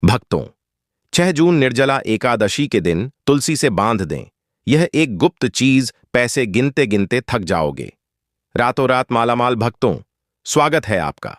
भक्तों, 6 जून निर्जला एकादशी के दिन तुलसी से बांध दें। यह एक गुप्त चीज, पैसे गिनते गिनते थक जाओगे। रातों रात मालामाल। भक्तों, स्वागत है आपका।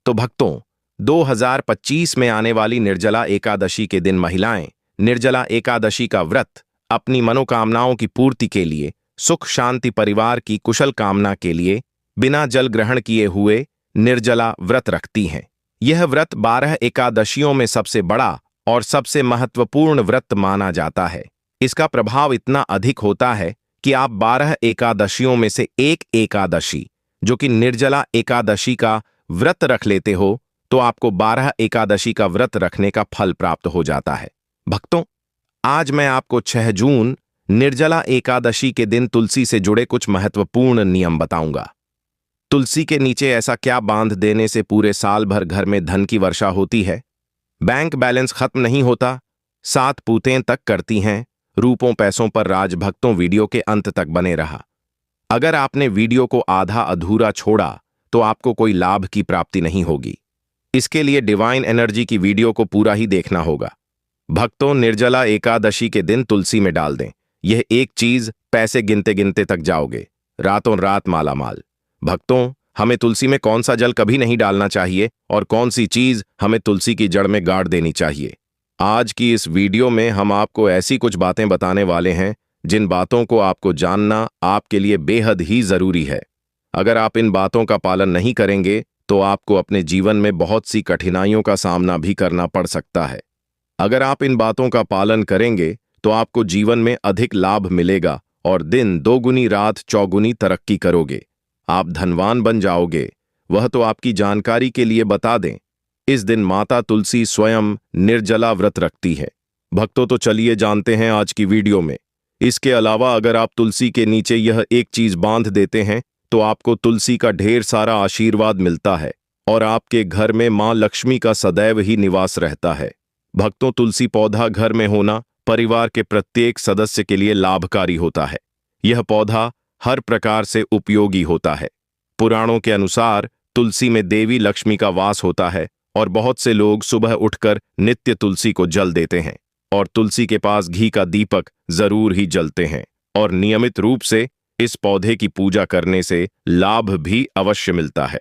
तो भक्तों, 2025 में आने वाली निर्जला एकादशी के दिन महिलाएं निर्जला एकादशी का व्रत अपनी मनोकामनाओं की पूर्ति के लिए, सुख शांति, परिवार की कुशल कामना के लिए बिना जल ग्रहण किए हुए निर्जला व्रत रखती हैं। यह व्रत 12 एकादशियों में सबसे बड़ा और सबसे महत्वपूर्ण व्रत माना जाता है। इसका प्रभाव इतना अधिक होता है कि आप 12 एकादशियों में से एक एकादशी, जो कि निर्जला एकादशी का व्रत रख लेते हो, तो आपको 12 एकादशी का व्रत रखने का फल प्राप्त हो जाता है। भक्तों, आज मैं आपको 6 जून निर्जला एकादशी के दिन तुलसी से जुड़े कुछ महत्वपूर्ण नियम बताऊंगा। तुलसी के नीचे ऐसा क्या बांध देने से पूरे साल भर घर में धन की वर्षा होती है, बैंक बैलेंस खत्म नहीं होता, 7 पूतें तक करती हैं, रूपों पैसों पर राज। भक्तों, वीडियो के अंत तक बने रहा। अगर आपने वीडियो को आधा अधूरा छोड़ा तो आपको कोई लाभ की प्राप्ति नहीं होगी। इसके लिए डिवाइन एनर्जी की वीडियो को पूरा ही देखना होगा। भक्तों, निर्जला एकादशी के दिन तुलसी में डाल दें। यह एक चीज, पैसे गिनते गिनते तक जाओगे, रातों रात मालामाल। भक्तों, हमें तुलसी में कौन सा जल कभी नहीं डालना चाहिए और कौन सी चीज हमें तुलसी की जड़ में गाड़ देनी चाहिए, आज की इस वीडियो में हम आपको ऐसी कुछ बातें बताने वाले हैं जिन बातों को आपको जानना आपके लिए बेहद ही जरूरी है। अगर आप इन बातों का पालन नहीं करेंगे तो आपको अपने जीवन में बहुत सी कठिनाइयों का सामना भी करना पड़ सकता है। अगर आप इन बातों का पालन करेंगे तो आपको जीवन में अधिक लाभ मिलेगा और दिन दोगुनी रात चौगुनी तरक्की करोगे। आप धनवान बन जाओगे। वह तो आपकी जानकारी के लिए बता दें, इस दिन माता तुलसी स्वयं निर्जला व्रत रखती है। भक्तों, तो चलिए जानते हैं आज की वीडियो में। इसके अलावा अगर आप तुलसी के नीचे यह एक चीज बांध देते हैं तो आपको तुलसी का ढेर सारा आशीर्वाद मिलता है और आपके घर में मां लक्ष्मी का सदैव ही निवास रहता है। भक्तों, तुलसी पौधा घर में होना परिवार के प्रत्येक सदस्य के लिए लाभकारी होता है। यह पौधा हर प्रकार से उपयोगी होता है। पुराणों के अनुसार तुलसी में देवी लक्ष्मी का वास होता है और बहुत से लोग सुबह उठकर नित्य तुलसी को जल देते हैं और तुलसी के पास घी का दीपक जरूर ही जलते हैं और नियमित रूप से इस पौधे की पूजा करने से लाभ भी अवश्य मिलता है।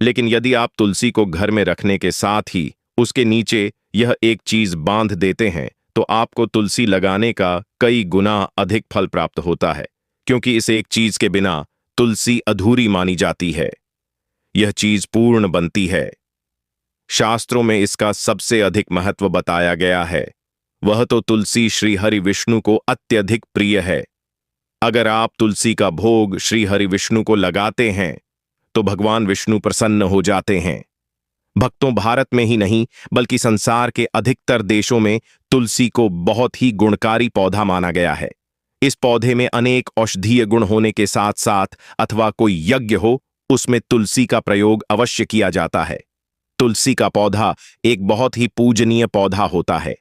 लेकिन यदि आप तुलसी को घर में रखने के साथ ही उसके नीचे यह एक चीज बांध देते हैं तो आपको तुलसी लगाने का कई गुना अधिक फल प्राप्त होता है, क्योंकि इस एक चीज के बिना तुलसी अधूरी मानी जाती है। यह चीज पूर्ण बनती है। शास्त्रों में इसका सबसे अधिक महत्व बताया गया है। वह तो तुलसी श्री हरि विष्णु को अत्यधिक प्रिय है। अगर आप तुलसी का भोग श्री हरि विष्णु को लगाते हैं तो भगवान विष्णु प्रसन्न हो जाते हैं। भक्तों, भारत में ही नहीं बल्कि संसार के अधिकतर देशों में तुलसी को बहुत ही गुणकारी पौधा माना गया है। इस पौधे में अनेक औषधीय गुण होने के साथ साथ अथवा कोई यज्ञ हो, उसमें तुलसी का प्रयोग अवश्य किया जाता है। तुलसी का पौधा एक बहुत ही पूजनीय पौधा होता है।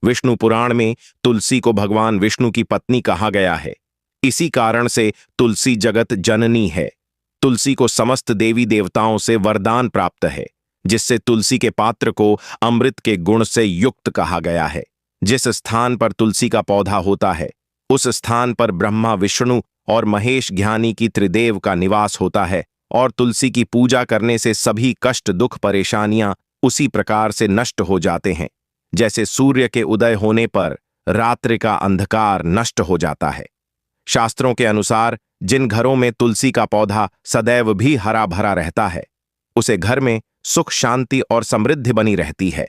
विष्णु पुराण में तुलसी को भगवान विष्णु की पत्नी कहा गया है। इसी कारण से तुलसी जगत जननी है। तुलसी को समस्त देवी देवताओं से वरदान प्राप्त है, जिससे तुलसी के पात्र को अमृत के गुण से युक्त कहा गया है। जिस स्थान पर तुलसी का पौधा होता है उस स्थान पर ब्रह्मा, विष्णु और महेश ज्ञानी की त्रिदेव का निवास होता है और तुलसी की पूजा करने से सभी कष्ट, दुख, परेशानियां उसी प्रकार से नष्ट हो जाते हैं जैसे सूर्य के उदय होने पर रात्रि का अंधकार नष्ट हो जाता है। शास्त्रों के अनुसार जिन घरों में तुलसी का पौधा सदैव भी हरा भरा रहता है, उसे घर में सुख, शांति और समृद्धि बनी रहती है।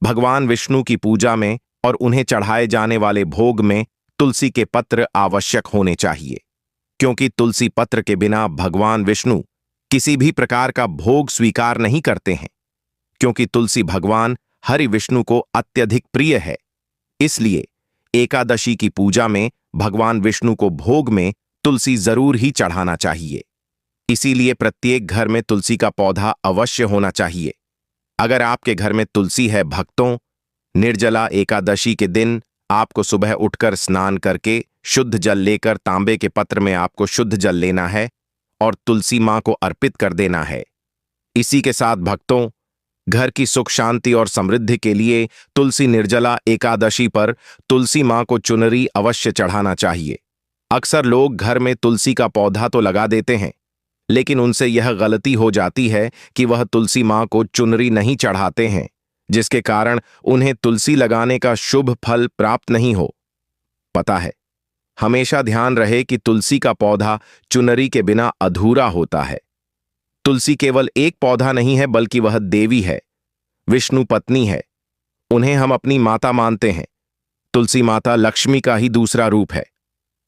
भगवान विष्णु की पूजा में और उन्हें चढ़ाए जाने वाले भोग में तुलसी के पत्र आवश्यक होने चाहिए, क्योंकि तुलसी पत्र के बिना भगवान विष्णु किसी भी प्रकार का भोग स्वीकार नहीं करते हैं। क्योंकि तुलसी भगवान हरि विष्णु को अत्यधिक प्रिय है, इसलिए एकादशी की पूजा में भगवान विष्णु को भोग में तुलसी जरूर ही चढ़ाना चाहिए। इसीलिए प्रत्येक घर में तुलसी का पौधा अवश्य होना चाहिए। अगर आपके घर में तुलसी है भक्तों, निर्जला एकादशी के दिन आपको सुबह उठकर स्नान करके शुद्ध जल लेकर तांबे के पत्र में आपको शुद्ध जल लेना है और तुलसी मां को अर्पित कर देना है। इसी के साथ भक्तों, घर की सुख शांति और समृद्धि के लिए तुलसी निर्जला एकादशी पर तुलसी मां को चुनरी अवश्य चढ़ाना चाहिए। अक्सर लोग घर में तुलसी का पौधा तो लगा देते हैं, लेकिन उनसे यह गलती हो जाती है कि वह तुलसी मां को चुनरी नहीं चढ़ाते हैं, जिसके कारण उन्हें तुलसी लगाने का शुभ फल प्राप्त नहीं हो पता है। हमेशा ध्यान रहे कि तुलसी का पौधा चुनरी के बिना अधूरा होता है। तुलसी केवल एक पौधा नहीं है, बल्कि वह देवी है, विष्णु पत्नी है। उन्हें हम अपनी माता मानते हैं। तुलसी माता लक्ष्मी का ही दूसरा रूप है।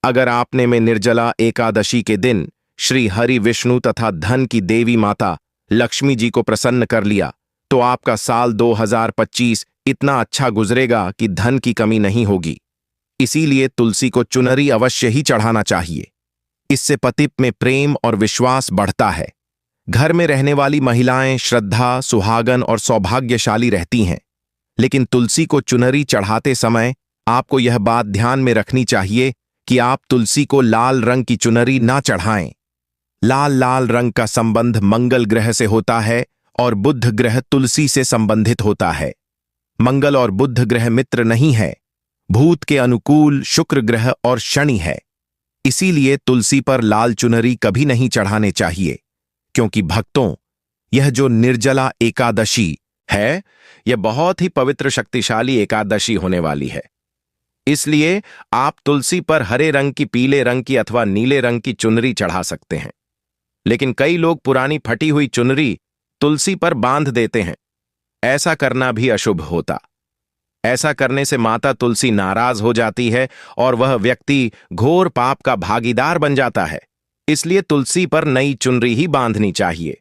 अगर आपने में निर्जला एकादशी के दिन श्री हरि विष्णु तथा धन की देवी माता लक्ष्मी जी को प्रसन्न कर लिया, तो आपका साल 2025 इतना अच्छा गुजरेगा कि धन की कमी नहीं होगी। इसीलिए तुलसी को चुनरी अवश्य ही चढ़ाना चाहिए। इससे पति में प्रेम और विश्वास बढ़ता है। घर में रहने वाली महिलाएं श्रद्धा, सुहागन और सौभाग्यशाली रहती हैं। लेकिन तुलसी को चुनरी चढ़ाते समय आपको यह बात ध्यान में रखनी चाहिए कि आप तुलसी को लाल रंग की चुनरी ना चढ़ाएं। लाल रंग का संबंध मंगल ग्रह से होता है और बुध ग्रह तुलसी से संबंधित होता है। मंगल और बुध ग्रह मित्र नहीं है, भूत के अनुकूल शुक्र ग्रह और शनि है। इसीलिए तुलसी पर लाल चुनरी कभी नहीं चढ़ाने चाहिए, क्योंकि भक्तों, यह जो निर्जला एकादशी है, यह बहुत ही पवित्र शक्तिशाली एकादशी होने वाली है। इसलिए आप तुलसी पर हरे रंग की, पीले रंग की अथवा नीले रंग की चुनरी चढ़ा सकते हैं। लेकिन कई लोग पुरानी फटी हुई चुनरी तुलसी पर बांध देते हैं। ऐसा करना भी अशुभ होता। ऐसा करने से माता तुलसी नाराज हो जाती है और वह व्यक्ति घोर पाप का भागीदार बन जाता है। इसलिए तुलसी पर नई चुनरी ही बांधनी चाहिए।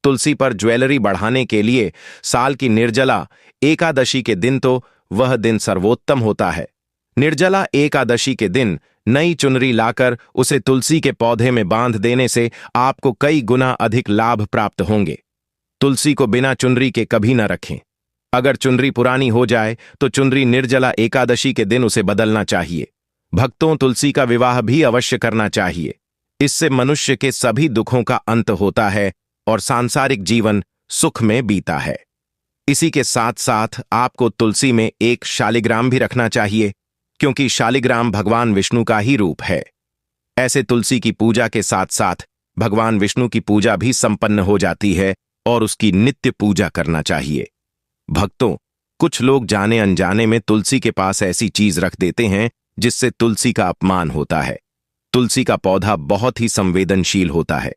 तुलसी पर ज्वेलरी बढ़ाने के लिए साल की निर्जला एकादशी के दिन तो वह दिन सर्वोत्तम होता है। निर्जला एकादशी के दिन नई चुनरी लाकर उसे तुलसी के पौधे में बांध देने से आपको कई गुना अधिक लाभ प्राप्त होंगे। तुलसी को बिना चुनरी के कभी न रखें। अगर चुनरी पुरानी हो जाए तो चुनरी निर्जला एकादशी के दिन उसे बदलना चाहिए। भक्तों, तुलसी का विवाह भी अवश्य करना चाहिए। इससे मनुष्य के सभी दुखों का अंत होता है और सांसारिक जीवन सुख में बीता है। इसी के साथ साथ आपको तुलसी में एक शालिग्राम भी रखना चाहिए, क्योंकि शालिग्राम भगवान विष्णु का ही रूप है। ऐसे तुलसी की पूजा के साथ साथ भगवान विष्णु की पूजा भी संपन्न हो जाती है और उसकी नित्य पूजा करना चाहिए। भक्तों, कुछ लोग जाने अनजाने में तुलसी के पास ऐसी चीज रख देते हैं जिससे तुलसी का अपमान होता है। तुलसी का पौधा बहुत ही संवेदनशील होता है।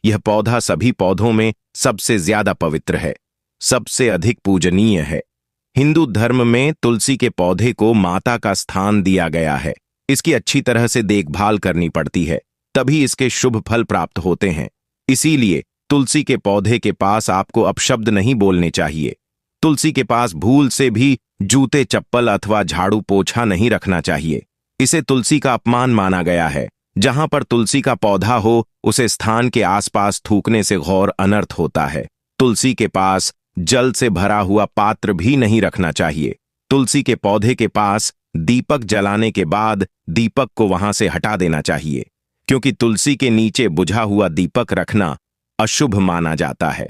यह पौधा सभी पौधों में सबसे ज्यादा पवित्र है, सबसे अधिक पूजनीय है। हिंदू धर्म में तुलसी के पौधे को माता का स्थान दिया गया है। इसकी अच्छी तरह से देखभाल करनी पड़ती है, तभी इसके शुभ फल प्राप्त होते हैं। इसीलिए तुलसी के पौधे के पास आपको अपशब्द नहीं बोलने चाहिए। तुलसी के पास भूल से भी जूते, चप्पल अथवा झाड़ू पोछा नहीं रखना चाहिए। इसे तुलसी का अपमान माना गया है। जहां पर तुलसी का पौधा हो, उसे स्थान के आसपास थूकने से घोर अनर्थ होता है। तुलसी के पास जल से भरा हुआ पात्र भी नहीं रखना चाहिए। तुलसी के पौधे के पास दीपक जलाने के बाद दीपक को वहां से हटा देना चाहिए, क्योंकि तुलसी के नीचे बुझा हुआ दीपक रखना अशुभ माना जाता है।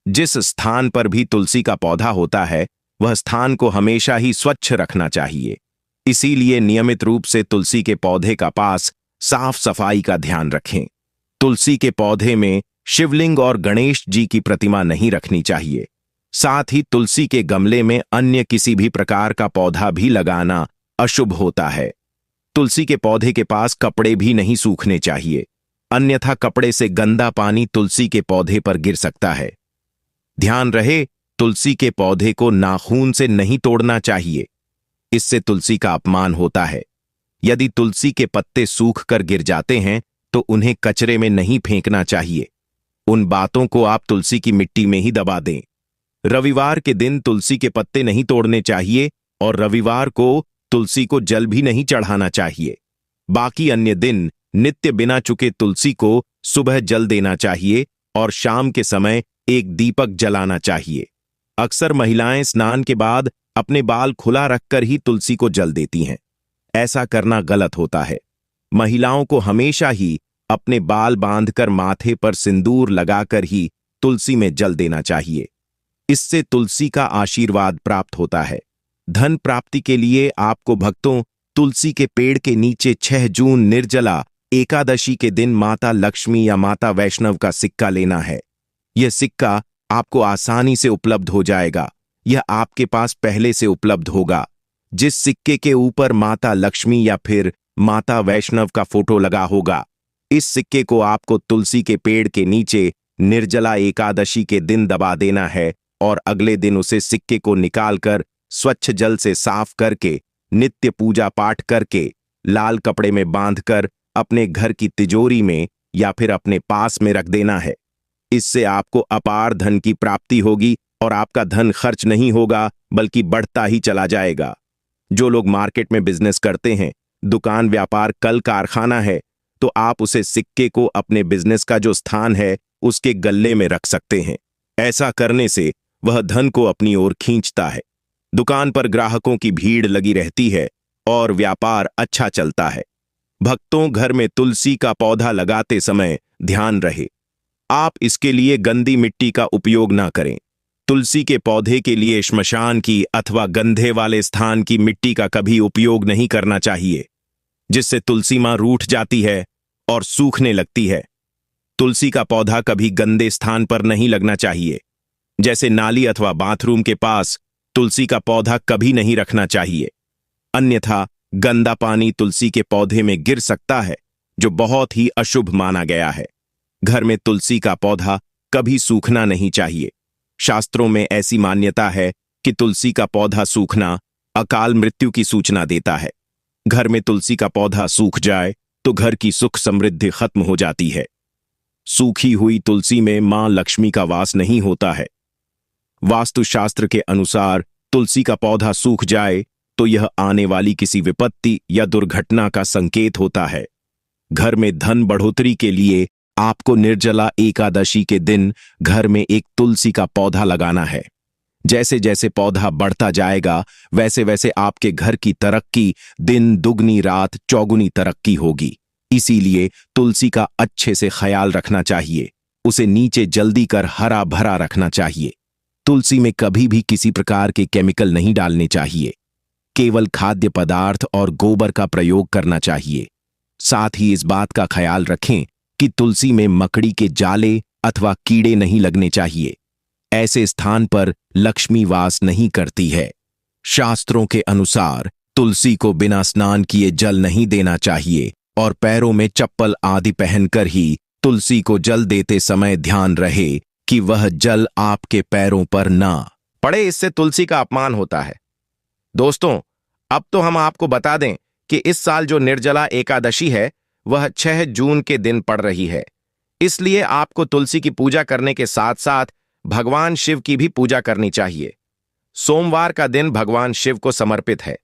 जिस स्थान पर भी तुलसी का पौधा होता है, वह स्थान को हमेशा ही स्वच्छ रखना चाहिए। इसीलिए नियमित रूप से तुलसी के पौधे का पास साफ सफाई का ध्यान रखें। तुलसी के पौधे में शिवलिंग और गणेश जी की प्रतिमा नहीं रखनी चाहिए। साथ ही तुलसी के गमले में अन्य किसी भी प्रकार का पौधा भी लगाना अशुभ होता है। तुलसी के पौधे के पास कपड़े भी नहीं सूखने चाहिए, अन्यथा कपड़े से गंदा पानी तुलसी के पौधे पर गिर सकता है। ध्यान रहे, तुलसी के पौधे को नाखून से नहीं तोड़ना चाहिए, इससे तुलसी का अपमान होता है। यदि तुलसी के पत्ते सूख कर गिर जाते हैं तो उन्हें कचरे में नहीं फेंकना चाहिए। उन बातों को आप तुलसी की मिट्टी में ही दबा दें। रविवार के दिन तुलसी के पत्ते नहीं तोड़ने चाहिए और रविवार को तुलसी को जल भी नहीं चढ़ाना चाहिए। बाकी अन्य दिन नित्य बिना चुके तुलसी को सुबह जल देना चाहिए और शाम के समय एक दीपक जलाना चाहिए। अक्सर महिलाएं स्नान के बाद अपने बाल खुला रखकर ही तुलसी को जल देती हैं। ऐसा करना गलत होता है। महिलाओं को हमेशा ही अपने बाल बांधकर माथे पर सिंदूर लगाकर ही तुलसी में जल देना चाहिए। इससे तुलसी का आशीर्वाद प्राप्त होता है। धन प्राप्ति के लिए आपको भक्तों तुलसी के पेड़ के नीचे 6 जून निर्जला एकादशी के दिन माता लक्ष्मी या माता वैष्णव का सिक्का लेना है। यह सिक्का आपको आसानी से उपलब्ध हो जाएगा। यह आपके पास पहले से उपलब्ध होगा। जिस सिक्के के ऊपर माता लक्ष्मी या फिर माता वैष्णव का फोटो लगा होगा, इस सिक्के को आपको तुलसी के पेड़ के नीचे निर्जला एकादशी के दिन दबा देना है और अगले दिन उसे सिक्के को निकालकर स्वच्छ जल से साफ करके नित्य पूजा पाठ करके लाल कपड़े में बांधकर अपने घर की तिजोरी में या फिर अपने पास में रख देना है। इससे आपको अपार धन की प्राप्ति होगी और आपका धन खर्च नहीं होगा बल्कि बढ़ता ही चला जाएगा। जो लोग मार्केट में बिजनेस करते हैं, दुकान व्यापार कल कारखाना है, तो आप उसे सिक्के को अपने बिजनेस का जो स्थान है उसके गल्ले में रख सकते हैं। ऐसा करने से वह धन को अपनी ओर खींचता है। दुकान पर ग्राहकों की भीड़ लगी रहती है और व्यापार अच्छा चलता है। भक्तों, घर में तुलसी का पौधा लगाते समय ध्यान रहे, आप इसके लिए गंदी मिट्टी का उपयोग ना करें। तुलसी के पौधे के लिए श्मशान की अथवा गंधे वाले स्थान की मिट्टी का कभी उपयोग नहीं करना चाहिए, जिससे तुलसी मां रूठ जाती है और सूखने लगती है। तुलसी का पौधा कभी गंदे स्थान पर नहीं लगना चाहिए, जैसे नाली अथवा बाथरूम के पास तुलसी का पौधा कभी नहीं रखना चाहिए। अन्यथा गंदा पानी तुलसी के पौधे में गिर सकता है, जो बहुत ही अशुभ माना गया है। घर में तुलसी का पौधा कभी सूखना नहीं चाहिए। शास्त्रों में ऐसी मान्यता है कि तुलसी का पौधा सूखना अकाल मृत्यु की सूचना देता है। घर में तुलसी का पौधा सूख जाए तो घर की सुख समृद्धि खत्म हो जाती है। सूखी हुई तुलसी में मां लक्ष्मी का वास नहीं होता है। वास्तुशास्त्र के अनुसार तुलसी का पौधा सूख जाए तो यह आने वाली किसी विपत्ति या दुर्घटना का संकेत होता है। घर में धन बढ़ोतरी के लिए आपको निर्जला एकादशी के दिन घर में एक तुलसी का पौधा लगाना है। जैसे जैसे पौधा बढ़ता जाएगा वैसे वैसे आपके घर की तरक्की दिन दुगनी रात चौगुनी तरक्की होगी। इसीलिए तुलसी का अच्छे से ख्याल रखना चाहिए। उसे नीचे जल्दी कर हरा भरा रखना चाहिए। तुलसी में कभी भी किसी प्रकार के केमिकल नहीं डालने चाहिए। केवल खाद्य पदार्थ और गोबर का प्रयोग करना चाहिए। साथ ही इस बात का ख्याल रखें कि तुलसी में मकड़ी के जाले अथवा कीड़े नहीं लगने चाहिए। ऐसे स्थान पर लक्ष्मी वास नहीं करती है। शास्त्रों के अनुसार तुलसी को बिना स्नान किए जल नहीं देना चाहिए और पैरों में चप्पल आदि पहनकर ही तुलसी को जल देते समय ध्यान रहे कि वह जल आपके पैरों पर ना पड़े, इससे तुलसी का अपमान होता है। दोस्तों, अब तो हम आपको बता दें कि इस साल जो निर्जला एकादशी है वह 6 जून के दिन पड़ रही है। इसलिए आपको तुलसी की पूजा करने के साथ साथ भगवान शिव की भी पूजा करनी चाहिए। सोमवार का दिन भगवान शिव को समर्पित है।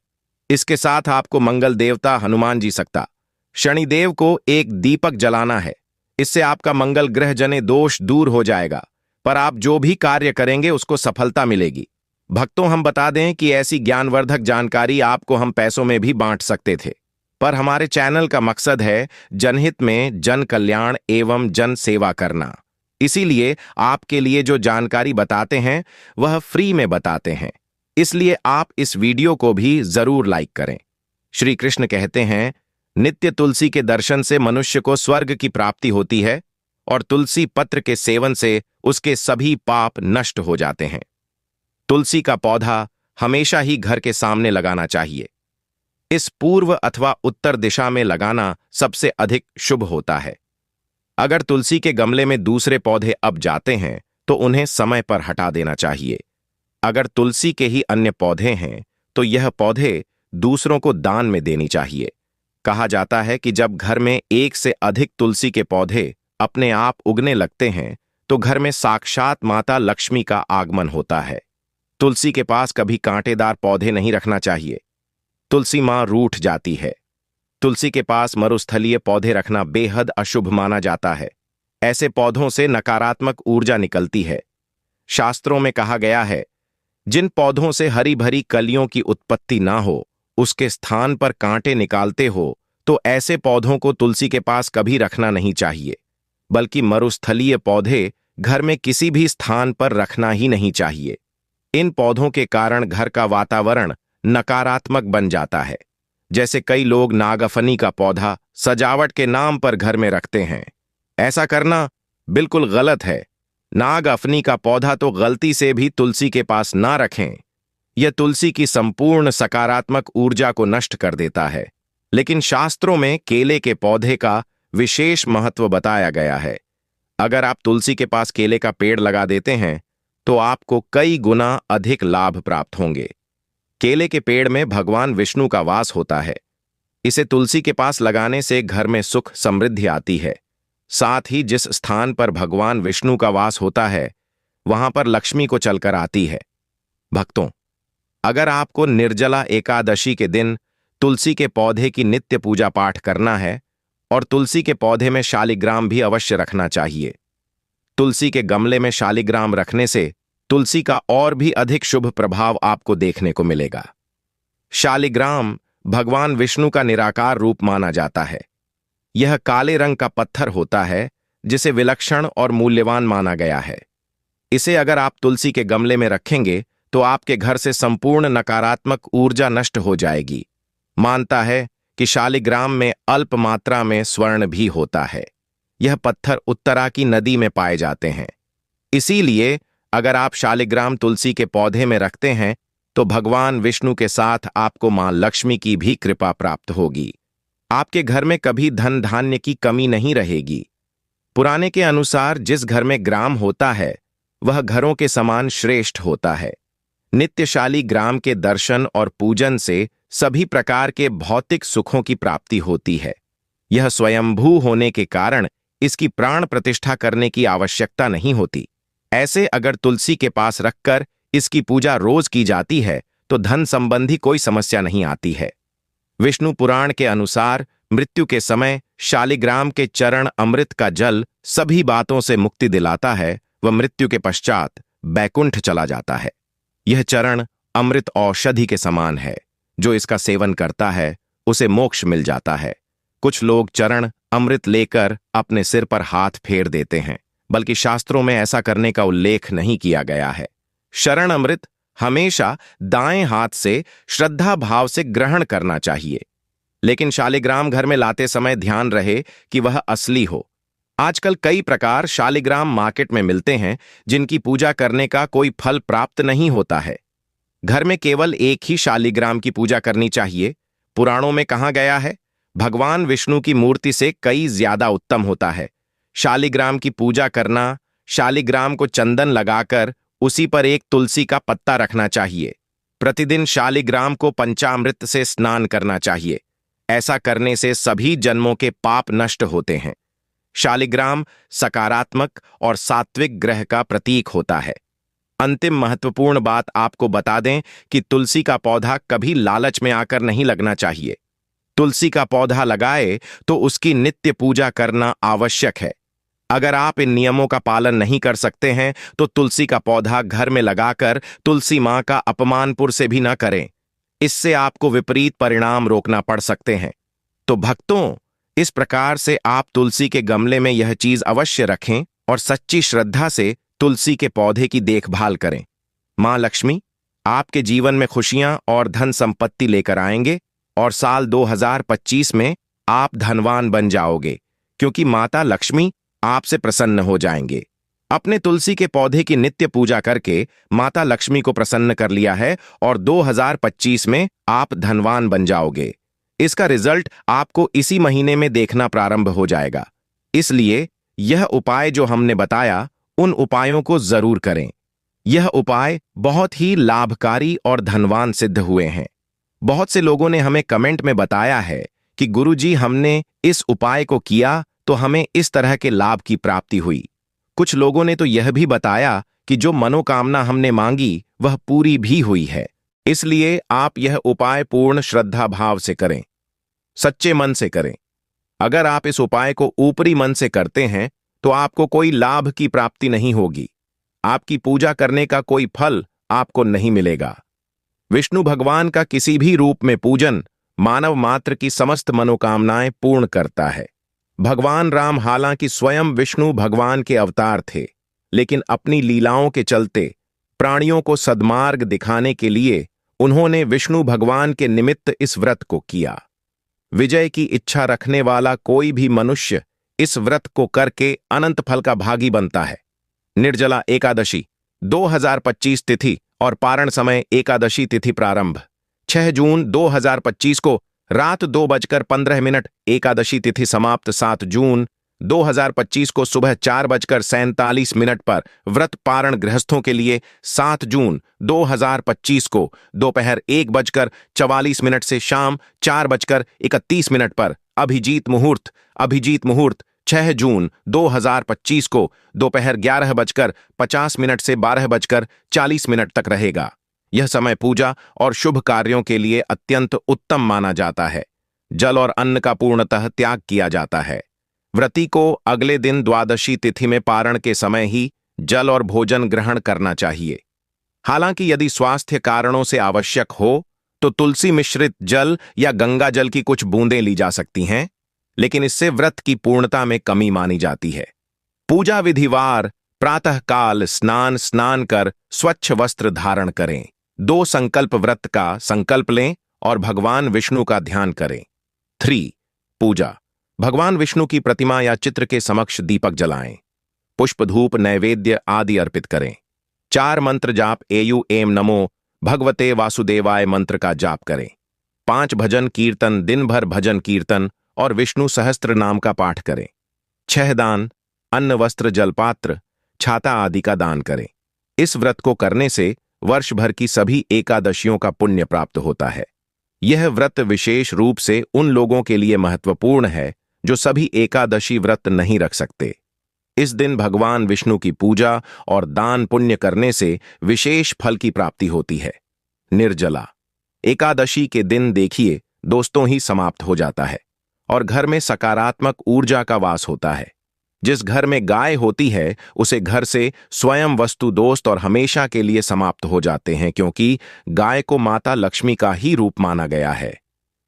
इसके साथ आपको मंगल देवता हनुमान जी सकता, शनिदेव को एक दीपक जलाना है। इससे आपका मंगल ग्रह जने दोष दूर हो जाएगा, पर आप जो भी कार्य करेंगे उसको सफलता मिलेगी। भक्तों, हम बता दें कि ऐसी ज्ञानवर्धक जानकारी आपको हम पैसों में भी बांट सकते थे, पर हमारे चैनल का मकसद है जनहित में जन कल्याण एवं जन सेवा करना। इसीलिए आपके लिए जो जानकारी बताते हैं वह फ्री में बताते हैं। इसलिए आप इस वीडियो को भी जरूर लाइक करें। श्री कृष्ण कहते हैं, नित्य तुलसी के दर्शन से मनुष्य को स्वर्ग की प्राप्ति होती है और तुलसी पत्र के सेवन से उसके सभी पाप नष्ट हो जाते हैं। तुलसी का पौधा हमेशा ही घर के सामने लगाना चाहिए। इस पूर्व अथवा उत्तर दिशा में लगाना सबसे अधिक शुभ होता है। अगर तुलसी के गमले में दूसरे पौधे अब जाते हैं तो उन्हें समय पर हटा देना चाहिए। अगर तुलसी के ही अन्य पौधे हैं तो यह पौधे दूसरों को दान में देनी चाहिए। कहा जाता है कि जब घर में एक से अधिक तुलसी के पौधे अपने आप उगने लगते हैं तो घर में साक्षात माता लक्ष्मी का आगमन होता है। तुलसी के पास कभी कांटेदार पौधे नहीं रखना चाहिए। तुलसी मां रूठ जाती है। तुलसी के पास मरुस्थलीय पौधे रखना बेहद अशुभ माना जाता है। ऐसे पौधों से नकारात्मक ऊर्जा निकलती है। शास्त्रों में कहा गया है, जिन पौधों से हरी भरी कलियों की उत्पत्ति ना हो, उसके स्थान पर कांटे निकालते हो, तो ऐसे पौधों को तुलसी के पास कभी रखना नहीं चाहिए, बल्कि मरुस्थलीय पौधे घर में किसी भी स्थान पर रखना ही नहीं चाहिए। इन पौधों के कारण घर का वातावरण नकारात्मक बन जाता है। जैसे कई लोग नागफनी का पौधा सजावट के नाम पर घर में रखते हैं। ऐसा करना बिल्कुल गलत है। नागफनी का पौधा तो गलती से भी तुलसी के पास ना रखें। यह तुलसी की संपूर्ण सकारात्मक ऊर्जा को नष्ट कर देता है। लेकिन शास्त्रों में केले के पौधे का विशेष महत्व बताया गया है। अगर आप तुलसी के पास केले का पेड़ लगा देते हैं तो आपको कई गुना अधिक लाभ प्राप्त होंगे। केले के पेड़ में भगवान विष्णु का वास होता है। इसे तुलसी के पास लगाने से घर में सुख समृद्धि आती है। साथ ही जिस स्थान पर भगवान विष्णु का वास होता है वहां पर लक्ष्मी को चलकर आती है। भक्तों, अगर आपको निर्जला एकादशी के दिन तुलसी के पौधे की नित्य पूजा पाठ करना है और तुलसी के पौधे में शालिग्राम भी अवश्य रखना चाहिए। तुलसी के गमले में शालिग्राम रखने से तुलसी का और भी अधिक शुभ प्रभाव आपको देखने को मिलेगा। शालिग्राम भगवान विष्णु का निराकार रूप माना जाता है। यह काले रंग का पत्थर होता है जिसे विलक्षण और मूल्यवान माना गया है। इसे अगर आप तुलसी के गमले में रखेंगे तो आपके घर से संपूर्ण नकारात्मक ऊर्जा नष्ट हो जाएगी। मानता है कि शालिग्राम में अल्प मात्रा में स्वर्ण भी होता है। यह पत्थर उत्तरा की नदी में पाए जाते हैं। इसीलिए अगर आप शालिग्राम तुलसी के पौधे में रखते हैं तो भगवान विष्णु के साथ आपको मां लक्ष्मी की भी कृपा प्राप्त होगी। आपके घर में कभी धन धान्य की कमी नहीं रहेगी। पुराने के अनुसार जिस घर में ग्राम होता है वह घरों के समान श्रेष्ठ होता है। नित्य शालिग्राम के दर्शन और पूजन से सभी प्रकार के भौतिक सुखों की प्राप्ति होती है। यह स्वयंभू होने के कारण इसकी प्राण प्रतिष्ठा करने की आवश्यकता नहीं होती। ऐसे अगर तुलसी के पास रखकर इसकी पूजा रोज की जाती है तो धन संबंधी कोई समस्या नहीं आती है। विष्णु पुराण के अनुसार मृत्यु के समय शालिग्राम के चरण अमृत का जल सभी बातों से मुक्ति दिलाता है व मृत्यु के पश्चात बैकुंठ चला जाता है। यह चरण अमृत औषधि के समान है। जो इसका सेवन करता है उसे मोक्ष मिल जाता है। कुछ लोग चरण अमृत लेकर अपने सिर पर हाथ फेर देते हैं, बल्कि शास्त्रों में ऐसा करने का उल्लेख नहीं किया गया है। शरण अमृत हमेशा दाएं हाथ से श्रद्धा भाव से ग्रहण करना चाहिए। लेकिन शालिग्राम घर में लाते समय ध्यान रहे कि वह असली हो। आजकल कई प्रकार शालिग्राम मार्केट में मिलते हैं जिनकी पूजा करने का कोई फल प्राप्त नहीं होता है। घर में केवल एक ही शालिग्राम की पूजा करनी चाहिए। पुराणों में कहा गया है भगवान विष्णु की मूर्ति से कई ज्यादा उत्तम होता है। शालिग्राम की पूजा करना, शालिग्राम को चंदन लगाकर उसी पर एक तुलसी का पत्ता रखना चाहिए। प्रतिदिन शालिग्राम को पंचामृत से स्नान करना चाहिए। ऐसा करने से सभी जन्मों के पाप नष्ट होते हैं। शालिग्राम सकारात्मक और सात्विक ग्रह का प्रतीक होता है। अंतिम महत्वपूर्ण बात आपको बता दें कि तुलसी का पौधा कभी लालच में आकर नहीं लगना चाहिए। तुलसी का पौधा लगाए तो उसकी नित्य पूजा करना आवश्यक है। अगर आप इन नियमों का पालन नहीं कर सकते हैं तो तुलसी का पौधा घर में लगाकर तुलसी मां का अपमानपुर से भी न करें। इससे आपको विपरीत परिणाम रोकना पड़ सकते हैं। तो भक्तों, इस प्रकार से आप तुलसी के गमले में यह चीज अवश्य रखें और सच्ची श्रद्धा से तुलसी के पौधे की देखभाल करें। मां लक्ष्मी आपके जीवन में खुशियां और धन संपत्ति लेकर आएंगे और साल 2025 में आप धनवान बन जाओगे, क्योंकि माता लक्ष्मी आपसे प्रसन्न हो जाएंगे। अपने तुलसी के पौधे की नित्य पूजा करके माता लक्ष्मी को प्रसन्न कर लिया है और 2025 में आप धनवान बन जाओगे। इसका रिजल्ट आपको इसी महीने में देखना प्रारंभ हो जाएगा। इसलिए यह उपाय जो हमने बताया, उन उपायों को जरूर करें। यह उपाय बहुत ही लाभकारी और धनवान सिद्ध हुए हैं। बहुत से लोगों ने हमें कमेंट में बताया है कि गुरुजी, हमने इस उपाय को किया तो हमें इस तरह के लाभ की प्राप्ति हुई। कुछ लोगों ने तो यह भी बताया कि जो मनोकामना हमने मांगी वह पूरी भी हुई है। इसलिए आप यह उपाय पूर्ण श्रद्धा भाव से करें, सच्चे मन से करें। अगर आप इस उपाय को ऊपरी मन से करते हैं तो आपको कोई लाभ की प्राप्ति नहीं होगी। आपकी पूजा करने का कोई फल आपको नहीं मिलेगा। विष्णु भगवान का किसी भी रूप में पूजन मानव मात्र की समस्त मनोकामनाएं पूर्ण करता है। भगवान राम हालांकि स्वयं विष्णु भगवान के अवतार थे, लेकिन अपनी लीलाओं के चलते प्राणियों को सद्मार्ग दिखाने के लिए उन्होंने विष्णु भगवान के निमित्त इस व्रत को किया। विजय की इच्छा रखने वाला कोई भी मनुष्य इस व्रत को करके अनंत फल का भागी बनता है। निर्जला एकादशी 2025 तिथि और पारण समय एकादशी तिथि प्रारंभ 6 जून 2025 को रात 2:15 एकादशी तिथि समाप्त 7 जून 2025 को सुबह 4:47 पर व्रत पारण गृहस्थों के लिए 7 जून 2025 को दोपहर 1:44 से शाम 4:31 पर अभिजीत मुहूर्त 6 जून 2025 को दोपहर 11:50 से 12:40 तक रहेगा। यह समय पूजा और शुभ कार्यों के लिए अत्यंत उत्तम माना जाता है। जल और अन्न का पूर्णतः त्याग किया जाता है। व्रती को अगले दिन द्वादशी तिथि में पारण के समय ही जल और भोजन ग्रहण करना चाहिए। हालांकि यदि स्वास्थ्य कारणों से आवश्यक हो तो तुलसी मिश्रित जल या गंगा जल की कुछ बूंदें ली जा सकती हैं, लेकिन इससे व्रत की पूर्णता में कमी मानी जाती है। पूजा विधिवार प्रातःकाल स्नान कर स्वच्छ वस्त्र धारण करें। 2 संकल्प व्रत का संकल्प लें और भगवान विष्णु का ध्यान करें। 3 पूजा भगवान विष्णु की प्रतिमा या चित्र के समक्ष दीपक जलाएं। पुष्प धूप नैवेद्य आदि अर्पित करें। 4 मंत्र जाप एयु एम नमो भगवते वासुदेवाय मंत्र का जाप करें। 5 भजन कीर्तन दिन भर भजन कीर्तन और विष्णु सहस्त्र नाम का पाठ करें। 6 दान अन्न वस्त्र जलपात्र छाता आदि का दान करें। इस व्रत को करने से वर्ष भर की सभी एकादशियों का पुण्य प्राप्त होता है। यह व्रत विशेष रूप से उन लोगों के लिए महत्वपूर्ण है जो सभी एकादशी व्रत नहीं रख सकते। इस दिन भगवान विष्णु की पूजा और दान पुण्य करने से विशेष फल की प्राप्ति होती है। निर्जला एकादशी के दिन देखिए दोस्तों ही समाप्त हो जाता है और घर में सकारात्मक ऊर्जा का वास होता है। जिस घर में गाय होती है उसे घर से स्वयं वस्तु दोस्त और हमेशा के लिए समाप्त हो जाते हैं, क्योंकि गाय को माता लक्ष्मी का ही रूप माना गया है।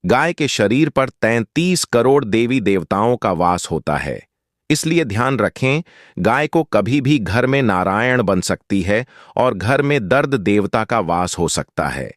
गाय के शरीर पर 33 करोड़ देवी देवताओं का वास होता है। इसलिए ध्यान रखें, गाय को कभी भी घर में नारायण बन सकती है और घर में दर्द देवता का वास हो सकता है।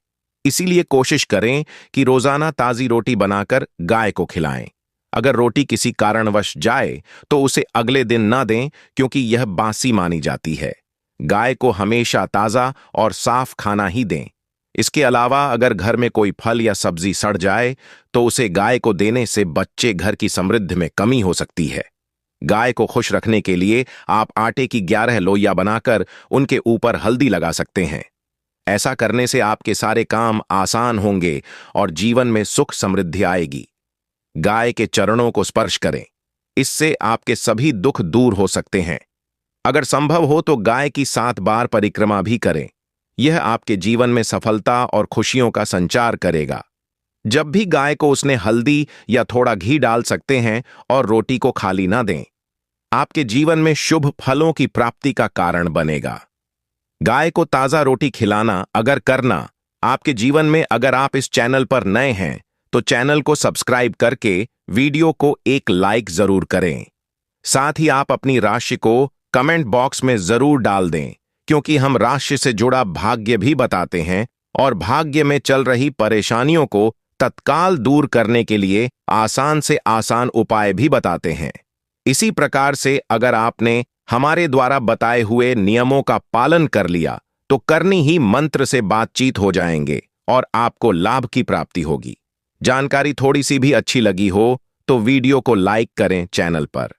इसीलिए कोशिश करें कि रोजाना ताजी रोटी बनाकर गाय को खिलाएं। अगर रोटी किसी कारणवश जाए तो उसे अगले दिन न दें, क्योंकि यह बासी मानी जाती है। गाय को हमेशा ताजा और साफ खाना ही दें। इसके अलावा अगर घर में कोई फल या सब्जी सड़ जाए तो उसे गाय को देने से बच्चे घर की समृद्धि में कमी हो सकती है। गाय को खुश रखने के लिए आप आटे की 11 लोइयां बनाकर उनके ऊपर हल्दी लगा सकते हैं। ऐसा करने से आपके सारे काम आसान होंगे और जीवन में सुख समृद्धि आएगी। गाय के चरणों को स्पर्श करें, इससे आपके सभी दुख दूर हो सकते हैं। अगर संभव हो तो गाय की 7 बार परिक्रमा भी करें। यह आपके जीवन में सफलता और खुशियों का संचार करेगा। जब भी गाय को उसने हल्दी या थोड़ा घी डाल सकते हैं और रोटी को खाली ना दें। आपके जीवन में शुभ फलों की प्राप्ति का कारण बनेगा। गाय को ताजा रोटी खिलाना अगर करना आपके जीवन में, अगर आप इस चैनल पर नए हैं तो चैनल को सब्सक्राइब करके वीडियो को एक लाइक जरूर करें। साथ ही आप अपनी राशि को कमेंट बॉक्स में जरूर डाल दें, क्योंकि हम राशि से जुड़ा भाग्य भी बताते हैं और भाग्य में चल रही परेशानियों को तत्काल दूर करने के लिए आसान से आसान उपाय भी बताते हैं। इसी प्रकार से अगर आपने हमारे द्वारा बताए हुए नियमों का पालन कर लिया तो करनी ही मंत्र से बातचीत हो जाएंगे और आपको लाभ की प्राप्ति होगी। जानकारी थोड़ी सी भी अच्छी लगी हो तो वीडियो को लाइक करें। चैनल पर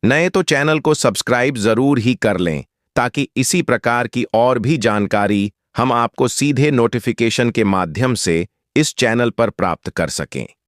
नए तो चैनल को सब्सक्राइब जरूर ही कर लें, ताकि इसी प्रकार की और भी जानकारी हम आपको सीधे नोटिफिकेशन के माध्यम से इस चैनल पर प्राप्त कर सकें।